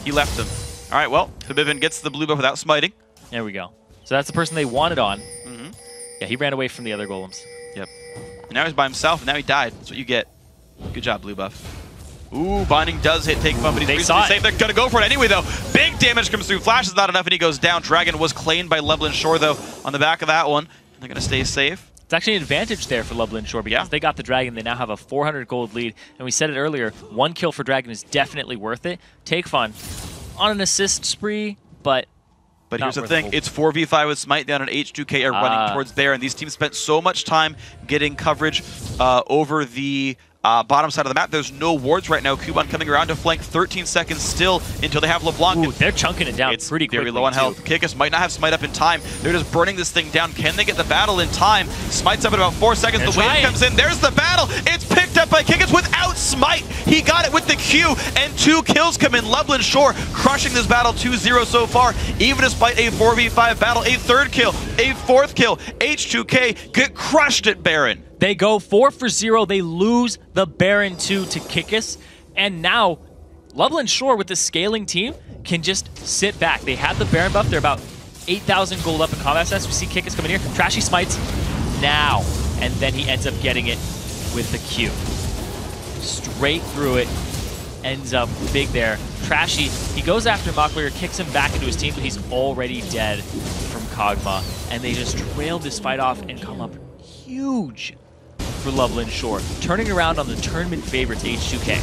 He left them. All right, well, Forbidden gets the blue buff without smiting. There we go. So that's the person they wanted on. Yeah, he ran away from the other Golems. Yep. And now he's by himself, and now he died. That's what you get. Good job, blue buff. Ooh, binding does hit Take Fun, but he's reasonably safe. They're going to go for it anyway, though. Big damage comes through. Flash is not enough, and he goes down. Dragon was claimed by Lublin Shore, though, on the back of that one. They're going to stay safe. It's actually an advantage there for Lublin Shore because they got the Dragon. They now have a 400 gold lead. And we said it earlier, 1 kill for Dragon is definitely worth it. Take Fun on an assist spree, but here's the thing. It's 4v5 with Smite down, and H2K are running towards there. And these teams spent so much time getting coverage over the bottom side of the map. There's no wards right now. Kuban coming around to flank. 13 seconds still until they have LeBlanc. Ooh, they're chunking it down pretty quickly. Very low on health. Kikis might not have Smite up in time. They're just burning this thing down. Can they get the battle in time? Smite's up in about 4 seconds. The wave comes in. There's the battle. It's picked up by Kikis without Smite. He got it with the Q, and 2 kills come in. Lublin Shore crushing this battle 2-0 so far, even despite a 4v5 battle. A 3rd kill, a 4th kill. H2K get crushed at Baron. They go 4 for 0. They lose the Baron 2 to Kikis. And now, Lublin Shore with the scaling team can just sit back. They have the Baron buff. They're about 8,000 gold up in combat stats. We see Kikis coming here. Trashy smites now. And then he ends up getting it with the Q. Straight through it. Ends up big there. Trashy, he goes after Mockler, kicks him back into his team, but he's already dead from Kog'Maw. And they just trail this fight off and come up huge for Lublin Shore, turning around on the tournament favorites, H2K.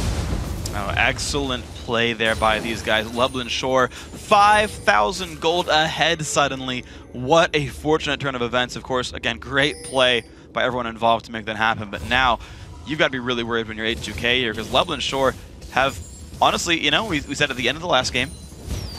Oh, excellent play there by these guys. Lublin Shore, 5,000 gold ahead suddenly. What a fortunate turn of events. Of course, again, great play by everyone involved to make that happen. But now, you've got to be really worried when you're H2K here, because Lublin Shore have, honestly, you know, we said at the end of the last game,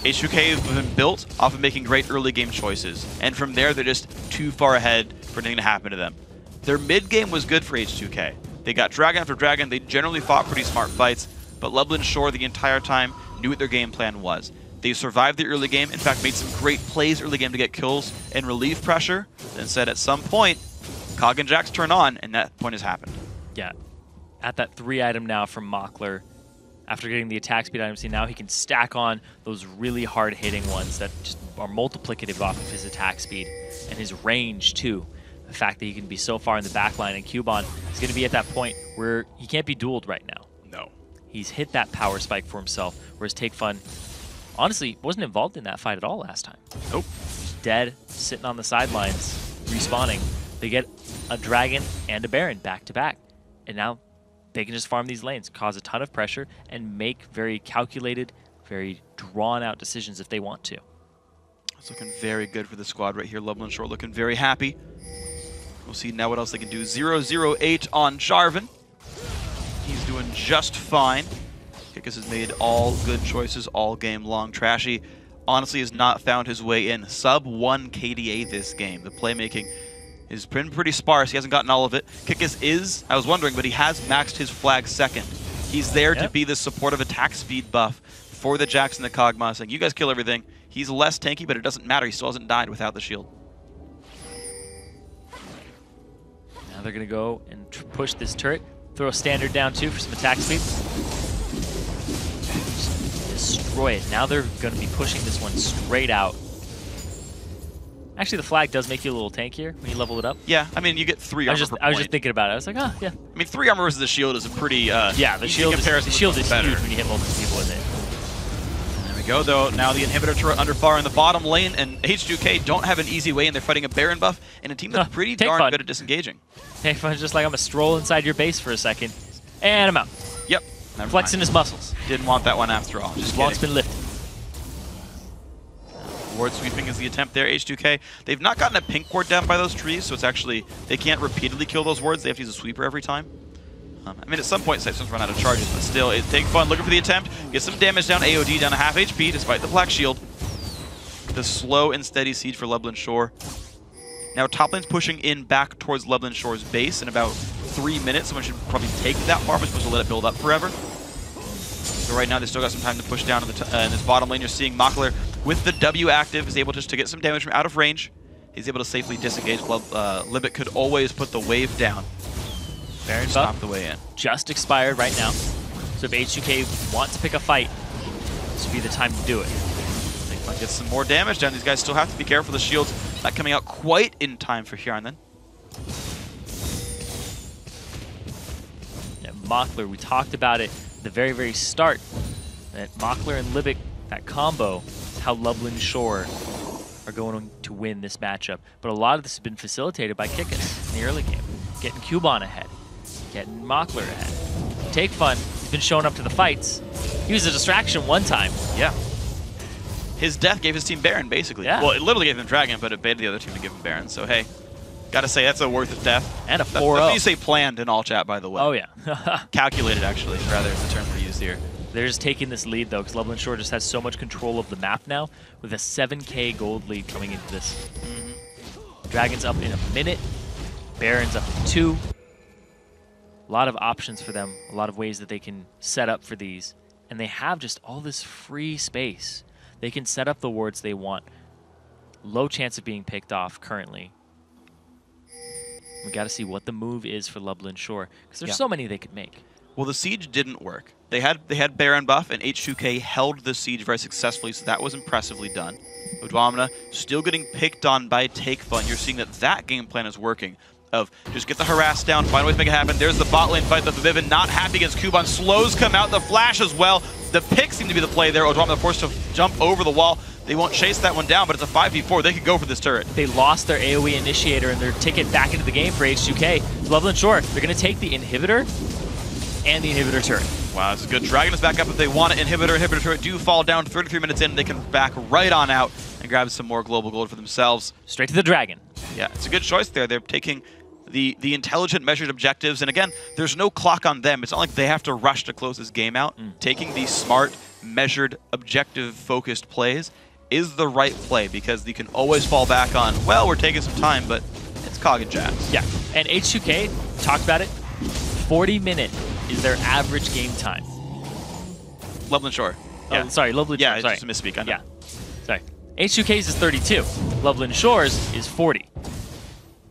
H2K have been built off of making great early game choices. And from there, they're just too far ahead for anything to happen to them. Their mid game was good for H2K. They got dragon after dragon. They generally fought pretty smart fights, but Lublin Shore the entire time knew what their game plan was. They survived the early game, in fact made some great plays early game to get kills and relieve pressure, then said at some point, Cog and Jax turn on, and that point has happened. Yeah, at that 3 item now from Mockler, after getting the attack speed item, see now he can stack on those really hard hitting ones that just are multiplicative off of his attack speed and his range too. The fact that he can be so far in the back line, and Kuban is going to be at that point where he can't be dueled right now. No. He's hit that power spike for himself, whereas Take Fun, honestly, wasn't involved in that fight at all last time. Nope. He's dead, sitting on the sidelines, respawning. They get a Dragon and a Baron back to back, and now they can just farm these lanes, cause a ton of pressure, and make very calculated, very drawn-out decisions if they want to. It's looking very good for the squad right here. Lublin Shore looking very happy. We'll see now what else they can do. 0-0-8 on Jarvan. He's doing just fine. Kikis has made all good choices all game long. Trashy honestly has not found his way in. Sub 1 KDA this game. The playmaking has been pretty sparse. He hasn't gotten all of it. Kikis is, I was wondering, but he has maxed his flag second. He's there to be the supportive attack speed buff for the Jax and the Kog'Maw, saying, you guys kill everything. He's less tanky, but it doesn't matter. He still hasn't died without the shield. Now they're going to go and push this turret. Throw a standard down too for some attack speed. Destroy it. Now they're going to be pushing this one straight out. Actually, the flag does make you a little tankier when you level it up. Yeah, I mean, you get 3 armor per point. I was just thinking about it. I was like, oh, yeah. I mean, 3 armor versus the shield is a pretty yeah, the shield is huge when you hit multiple people in it. There we go, though. Now the inhibitor turret under fire in the bottom lane, and H2K don't have an easy way, and they're fighting a Baron buff and a team that's pretty darn good at disengaging. Take Fun just like, I'm going to stroll inside your base for a second, and I'm out. Yep. Flexing his muscles. Didn't want that one after all. Just Block's been lifted. Ward sweeping is the attempt there, H2K. They've not gotten a pink ward down by those trees, so it's actually, they can't repeatedly kill those wards. They have to use a sweeper every time. I mean, at some point, Sipson's run out of charges, but still, it's Take Fun looking for the attempt. Get some damage down, AOD down to half HP, despite the Black Shield. The slow and steady siege for Lublin Shore. Now, top lane's pushing in back towards Lublin Shore's base in about 3 minutes. Someone should probably take that farm. We're supposed to let it build up forever. So right now, they still got some time to push down in this bottom lane. You're seeing Mockler with the W active is able just to get some damage from out of range. He's able to safely disengage. Libet could always put the wave down. Baron stop the way in. Just expired right now. So if H2K wants to pick a fight, this would be the time to do it. They might get some more damage down. These guys still have to be careful. The shield's not coming out quite in time for Hjarn then. Yeah, Mockler, we talked about it at the very, very start. That Mockler and Libet, that combo, is how Lublin Shore are going to win this matchup. But a lot of this has been facilitated by Kikis in the early game. Getting Kuban ahead, getting Mockler ahead. Take Fun has been showing up to the fights. He was a distraction one time. Yeah. His death gave his team Baron, basically. Yeah. Well, it literally gave them Dragon, but it baited the other team to give him Baron, so hey. Gotta say, that's a worth of death. And a 4-0. That's what you say planned in all chat, by the way. Oh, yeah. Calculated, actually, rather, is the term we're used here. They're just taking this lead, though, because Loveland Shore just has so much control of the map now, with a 7K gold lead coming into this. Dragon's up in a minute. Baron's up in 2. A lot of options for them, a lot of ways that they can set up for these. And they have just all this free space. They can set up the wards they want. Low chance of being picked off currently. We got to see what the move is for Loveland Shore, because there's so many they could make. Well, the siege didn't work. They had Baron buff, and H2K held the siege very successfully, so that was impressively done. Udwamna still getting picked on by Take Fun. You're seeing that game plan is working. Of just get the harass down, find ways to make it happen. There's the bot lane fight that the Vivin not happy against Kuban. Slows come out, the flash as well. The pick seemed to be the play there. Udwamna forced to jump over the wall. They won't chase that one down, but it's a 5v4. They could go for this turret. They lost their AoE initiator and their ticket back into the game for H2K. Loveland Shore, they're going to take the inhibitor and the inhibitor turret. Wow, this is good. Dragon is back up if they want it. Inhibitor turret do fall down 33 minutes in. They can back right on out and grab some more global gold for themselves. Straight to the Dragon. Yeah, it's a good choice there. They're taking the intelligent measured objectives, and again, there's no clock on them. It's not like they have to rush to close this game out. Taking these smart, measured, objective-focused plays is the right play, because you can always fall back on, well, we're taking some time, but it's cog and jabs. Yeah, and H2K, talked about it, 40-minute is their average game time. Loveland Shore. Oh, sorry, Loveland Shore. Yeah, sorry. Just a misspeak, I know. Yeah, sorry. H2K's is 32. Loveland Shore's is 40.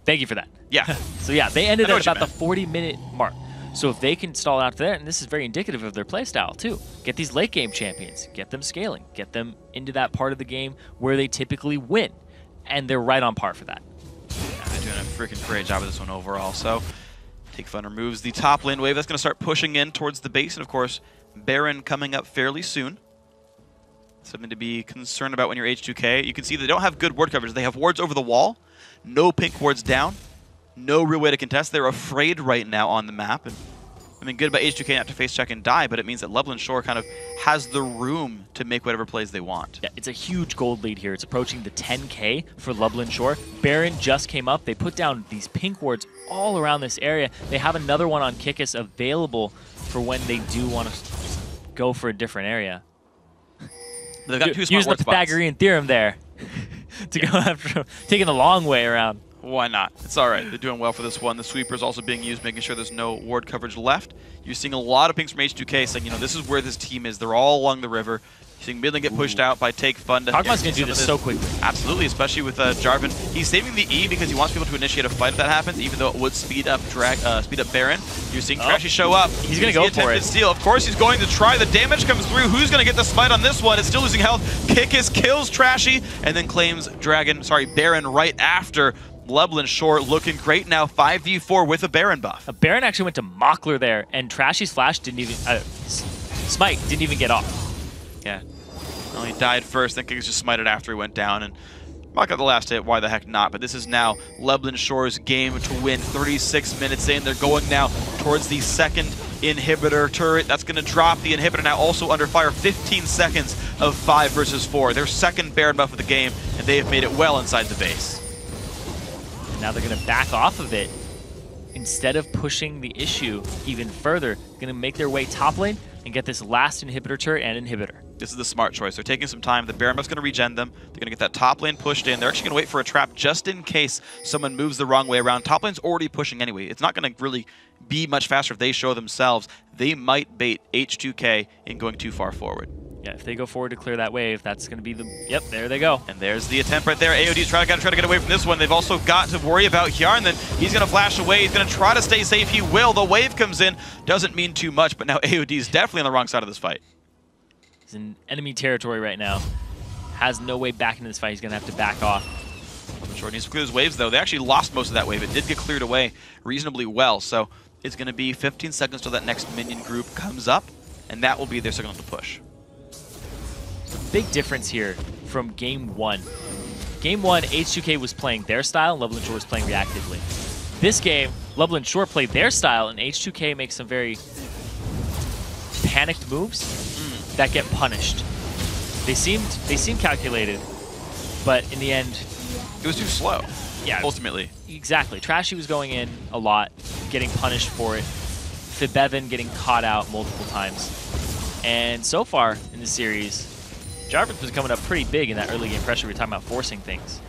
Thank you for that. Yeah. So yeah, they ended at about the 40-minute mark. So if they can stall out there, and this is very indicative of their playstyle too, get these late game champions, get them scaling, get them into that part of the game where they typically win, and they're right on par for that. Yeah, they're doing a freaking great job with this one overall. So Take Fun removes the top lane wave. That's going to start pushing in towards the base, and of course, Baron coming up fairly soon. Something to be concerned about when you're H2K. You can see they don't have good ward coverage. They have wards over the wall, no pink wards down, no real way to contest. They're afraid right now on the map. And I mean, good about H2K not to face check and die, but it means that Loveland Shore kind of has the room to make whatever plays they want. Yeah, it's a huge gold lead here. It's approaching the 10K for Loveland Shore. Baron just came up. They put down these pink wards all around this area. They have another one on Kickus available for when they do want to go for a different area. They've got two smart using the Pythagorean theorem there to go after taking the long way around. Why not? It's all right. They're doing well for this one. The sweeper is also being used, making sure there's no ward coverage left. You're seeing a lot of pings from H2K saying, you know, this is where this team is. They're all along the river. You're seeing mid lane get pushed out by Take Fun. Kog'Maw's going to do this so quickly. Absolutely, especially with Jarvan. He's saving the E because he wants people to initiate a fight if that happens, even though it would speed up Baron. You're seeing Trashy show up. He's going to go for it. Steal. Of course he's going to try. The damage comes through. Who's going to get the smite on this one? It's still losing health. Kickus kills Trashy and then claims Baron right after. Loveland Shore looking great now, 5v4 with a Baron buff. Baron actually went to Mockler there, and Trashy's flash didn't even, smite didn't even get off. Yeah, well, he died first, then Kickus just smited after he went down, and Mock got the last hit, why the heck not? But this is now Loveland Shore's game to win, 36 minutes in. They're going now towards the second inhibitor turret. That's going to drop the inhibitor now also under fire, 15 seconds of 5 versus 4. Their second Baron buff of the game, and they have made it well inside the base. Now they're going to back off of it. Instead of pushing the issue even further, going to make their way top lane and get this last inhibitor turret and inhibitor. This is the smart choice. They're taking some time. The Baron buff's going to regen them. They're going to get that top lane pushed in. They're actually going to wait for a trap just in case someone moves the wrong way around. Top lane's already pushing anyway. It's not going to really be much faster if they show themselves. They might bait H2K in going too far forward. Yeah, if they go forward to clear that wave, that's going to be the... Yep, there they go. And there's the attempt right there. AOD's trying to get away from this one. They've also got to worry about Hjarn. Then he's going to flash away. He's going to try to stay safe. He will. The wave comes in. Doesn't mean too much, but now AOD's definitely on the wrong side of this fight. He's in enemy territory right now. Has no way back into this fight. He's going to have to back off. Short needs to clear his waves, though. They actually lost most of that wave. It did get cleared away reasonably well, so it's going to be 15 seconds till that next minion group comes up, and that will be their signal to push. Big difference here from game one. Game one, H2K was playing their style and Loveland Shore was playing reactively. This game, Loveland Shore played their style and H2K makes some very panicked moves that get punished. They seemed calculated, but in the end... It was too slow. Yeah, ultimately. Exactly. Trashy was going in a lot, getting punished for it. Fibevin getting caught out multiple times. And so far in the series, Jarvan's been coming up pretty big in that early game pressure. We're talking about forcing things.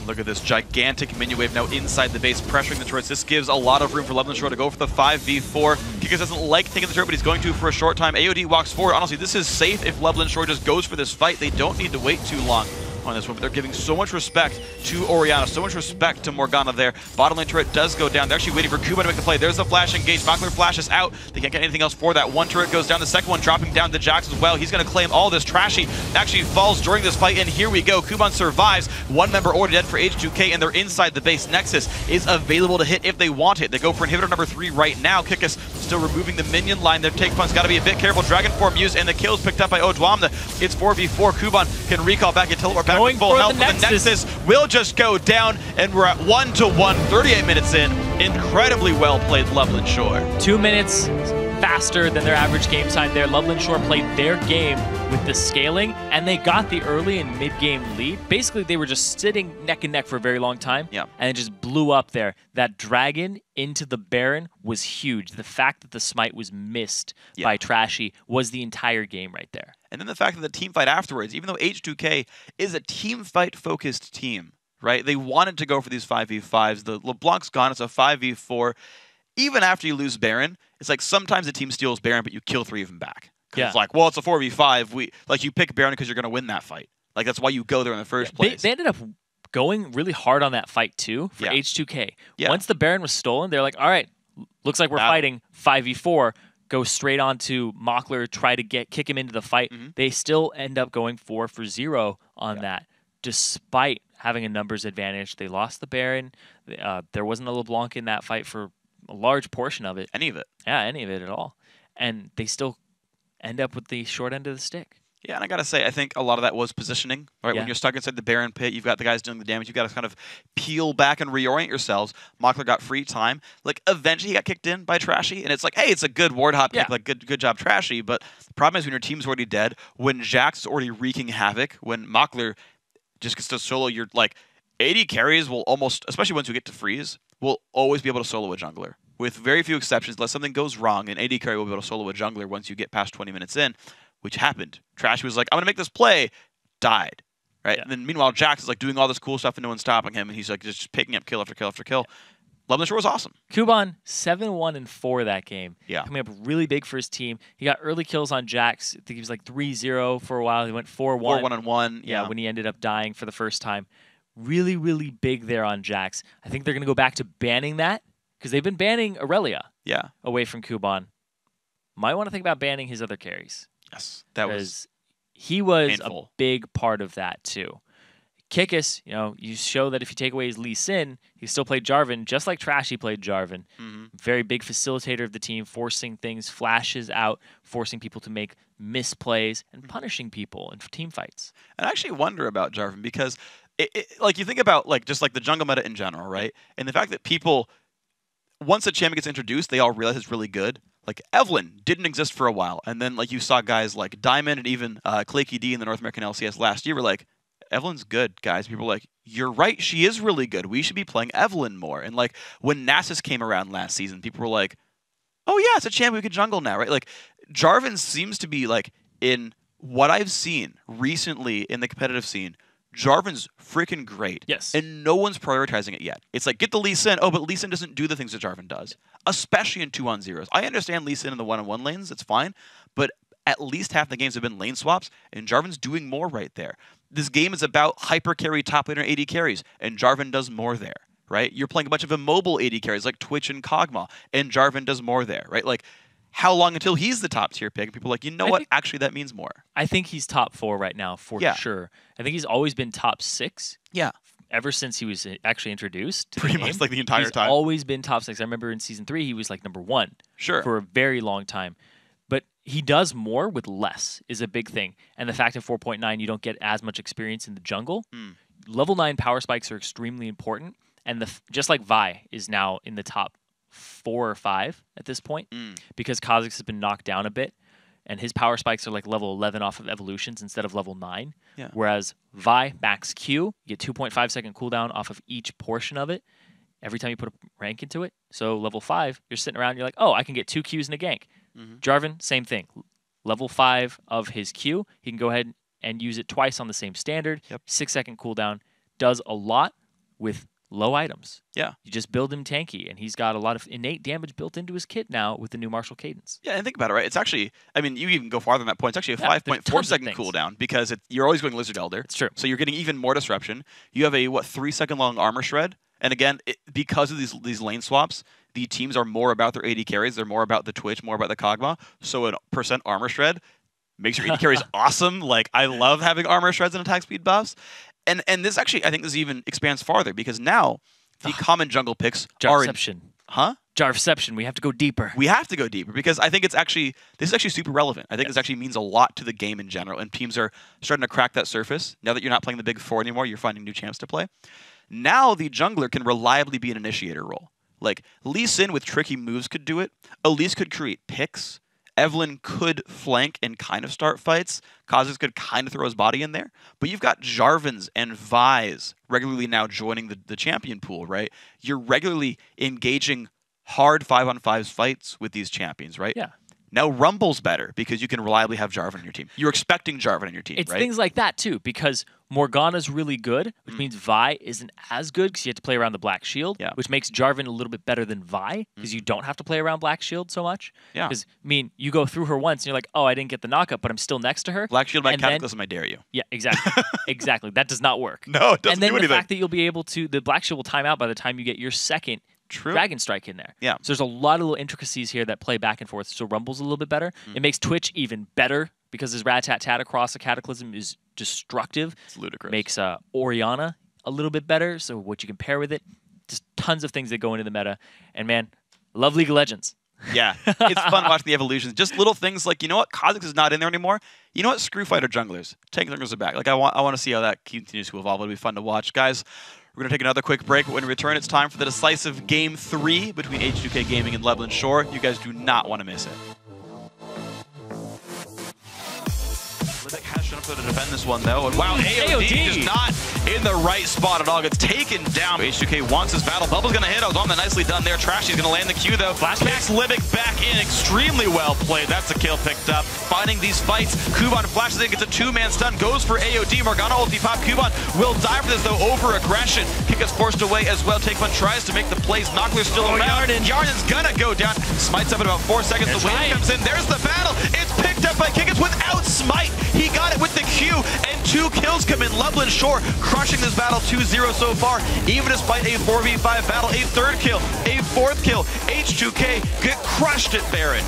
Look at this gigantic minion wave now inside the base, pressuring the turrets. This gives a lot of room for Loveland Shore to go for the 5v4. Kickers doesn't like taking the turret, but he's going to for a short time. AOD walks forward. Honestly, this is safe if Loveland Shore just goes for this fight. They don't need to wait too long on this one, but they're giving so much respect to Orianna, so much respect to Morgana there. Bottom lane turret does go down. They're actually waiting for Kuban to make the play. There's the flash engage. Makler flashes out. They can't get anything else for that. One turret goes down. The second one dropping down to Jax as well. He's going to claim all this. Trashy actually falls during this fight, and here we go. Kuban survives. One member already dead for H2K, and they're inside the base. Nexus is available to hit if they want it. They go for inhibitor number 3 right now. Kikis still removing the minion line. Their take pun's got to be a bit careful. Dragon form used, and the kill's picked up by Odwamna. It's 4v4. Kuban can recall back and teleport back with full health. The Nexus will just go down, and we're at 1-1, 38 minutes in. Incredibly well played, Loveland Shore. 2 minutes faster than their average game time there. Loveland Shore played their game with the scaling, and they got the early and mid-game lead. Basically, they were just sitting neck and neck for a very long time, and it just blew up there. That dragon into the Baron was huge. The fact that the smite was missed by Trashy was the entire game right there. And then the fact that the team fight afterwards, even though H2K is a team fight focused team, right? They wanted to go for these 5v5s. The LeBlanc's gone, it's a 5v4. Even after you lose Baron, it's like sometimes the team steals Baron, but you kill 3 of them back. It's like, well, it's a 4v5. You pick Baron because you're going to win that fight. Like, that's why you go there in the first place. They ended up going really hard on that fight, too, for H2K. Once the Baron was stolen, they're like, all right, looks like we're fighting 5v4. Go straight on to Makler, try to kick him into the fight. They still end up going 4-for-0 on that, despite having a numbers advantage. They lost the Baron. There wasn't a LeBlanc in that fight for a large portion of it. Any of it. Yeah, any of it at all. And they still end up with the short end of the stick. Yeah, and I got to say, I think a lot of that was positioning, right? When you're stuck inside the Baron pit, you've got the guys doing the damage. You've got to kind of peel back and reorient yourselves. Makler got free time. Like, eventually he got kicked in by Trashy, and it's like, hey, it's a good ward hop kick. Like, good job, Trashy. But the problem is when your team's already dead, when Jax is already wreaking havoc, when Makler just gets to solo, you're like, AD carries will almost, especially once you get to freeze, will always be able to solo a jungler. With very few exceptions, unless something goes wrong, an AD carry will be able to solo a jungler once you get past 20 minutes in, which happened. Trashy was like, I'm going to make this play, died. Right? And then meanwhile, Jax is like doing all this cool stuff and no one's stopping him, and he's like just picking up kill after kill after kill. Loveland Shore was awesome. Kuban, 7-1-4 that game. Yeah. Coming up really big for his team. He got early kills on Jax. I think he was like 3-0 for a while. He went 4-1. 4-1-1. Yeah, when he ended up dying for the first time. Really, really big there on Jax. I think they're going to go back to banning that, because they've been banning Aurelia away from Kuban. Might want to think about banning his other carries. Yes, that was he was painful. A big part of that too. Kikis, you show that if you take away his Lee Sin, he still played Jarvan, just like Trashy played Jarvan. Very big facilitator of the team, forcing things, flashes out, forcing people to make misplays, and punishing people in team fights. And I actually wonder about Jarvan, because like you think about just like the jungle meta in general, right? And the fact that people, once a champion gets introduced, they all realize it's really good. Like, Evelyn didn't exist for a while, and then like you saw guys like Diamond and even Claky D in the North American LCS last year were like, Evelyn's good, guys. People were like, you're right, she is really good. We should be playing Evelyn more. And like when Nasus came around last season, people were like, oh yeah, it's a champion we could jungle now, right? Like, Jarvan seems to be like, in what I've seen recently in the competitive scene, Jarvan's freaking great. Yes. And no one's prioritizing it yet. It's like, get the Lee Sin. Oh, but Lee Sin doesn't do the things that Jarvan does, especially in 2-on-0s. I understand Lee Sin in the 1-on-1 lanes. It's fine. But at least half the games have been lane swaps, and Jarvan's doing more right there. This game is about hyper carry top laner AD carries, and Jarvan does more there, right? You're playing a bunch of immobile AD carries like Twitch and Kog'Maw, and Jarvan does more there, right? Like, how long until he's the top tier pick? People are like, you know what? Actually, that means more. I think he's top 4 right now for sure. I think he's always been top 6. Yeah. Ever since he was actually introduced to pretty the game, much like the entire time. He's always been top 6. I remember in season 3 he was like number 1 for a very long time. But he does more with less is a big thing. And the fact at 4.9 you don't get as much experience in the jungle. Level 9 power spikes are extremely important. And just like Vi is now in the top 4 or 5 at this point, because Kha'Zix has been knocked down a bit. and his power spikes are like level 11 off of evolutions instead of level 9. Yeah. Whereas Vi, max Q, you get 2.5 second cooldown off of each portion of it every time you put a rank into it. So level 5, you're sitting around, you're like, oh, I can get 2 Qs in a gank. Jarvan, same thing. Level 5 of his Q, he can go ahead and use it twice on the same standard. 6 second cooldown. Does a lot with low items. Yeah. You just build him tanky, and he's got a lot of innate damage built into his kit now with the new martial cadence. Yeah, and think about it, right? It's actually, I mean, you even go farther than that point. It's actually a 5.4 second cooldown because you're always going Lizard Elder. It's true. So you're getting even more disruption. You have a, 3 second long armor shred. And again, because of these lane swaps, the teams are more about their AD carries. They're more about the Twitch, more about the Kog'Maw. So a % armor shred makes your AD carries awesome. Like, I love having armor shreds and attack speed buffs. And this actually, I think this even expands farther because now the common jungle picks are Jarception. Huh? Jarception. We have to go deeper. We have to go deeper because I think this is actually super relevant. I think this actually means a lot to the game in general, and teams are starting to crack that surface. Now that you're not playing the big four anymore, you're finding new champs to play. Now the jungler can reliably be an initiator role. Like, Lee Sin with tricky moves could do it. Elise could create picks. Evelyn could flank and kind of start fights. Kha'Zix could kind of throw his body in there. But you've got Jarvans and Vi's regularly now joining the champion pool, right? You're regularly engaging hard 5-on-5 fights with these champions, right? Yeah. Now Rumble's better because you can reliably have Jarvan on your team. You're expecting Jarvan on your team, it's right? things like that, too, because Morgana's really good, which means Vi isn't as good because you have to play around the Black Shield, which makes Jarvan a little bit better than Vi because you don't have to play around Black Shield so much. Yeah. Because, I mean, you go through her once and you're like, oh, I didn't get the knockup, but I'm still next to her. Black Shield, my Cataclysm, I dare you. Yeah, exactly. Exactly. That does not work. No, it doesn't And then do anything. the fact that you'll be able to, the Black Shield will time out by the time you get your second Dragon Strike in there. Yeah. So there's a lot of little intricacies here that play back and forth. So Rumble's a little bit better. It makes Twitch even better because his rat-tat-tat across the Cataclysm is destructive. It's ludicrous. Makes Orianna a little bit better. So what you can pair with it, just tons of things that go into the meta. And man, love League of Legends. Yeah, it's fun watching the evolutions. Just little things like, you know what, Kha'Zix is not in there anymore. You know what, screw fighter junglers. Tank junglers are back. Like, I want to see how that continues to evolve. It'll be fun to watch. Guys, we're going to take another quick break, but when we return, it's time for the decisive Game 3 between H2K Gaming and Leveland Shore. You guys do not want to miss it. Has shown up to defend this one, though. And wow, AOD is not in the right spot at all. Gets taken down. H2K wants this battle. Bubble's going to hit. Ozama nicely done there. Trashy's going to land the Q, though. Flashbacks Libic back in. Extremely well played. That's a kill picked up. Finding these fights. Kuban flashes in, gets a 2-man stun. Goes for AOD. Morgana ulti pop. Kuban will die for this, though. Over aggression. Kick gets forced away as well. Take one tries to make the plays. Nockler's still around. Yarden's going to go down. Smites up in about 4 seconds. The wave comes in. There's the battle. It's picked up by Kickers without smite. He got it with the Q, and 2 kills come in. Leveland Shore crushing this battle 2-0 so far. Even despite a 4v5 battle, a 3rd kill, a 4th kill. H2K get crushed at Baron.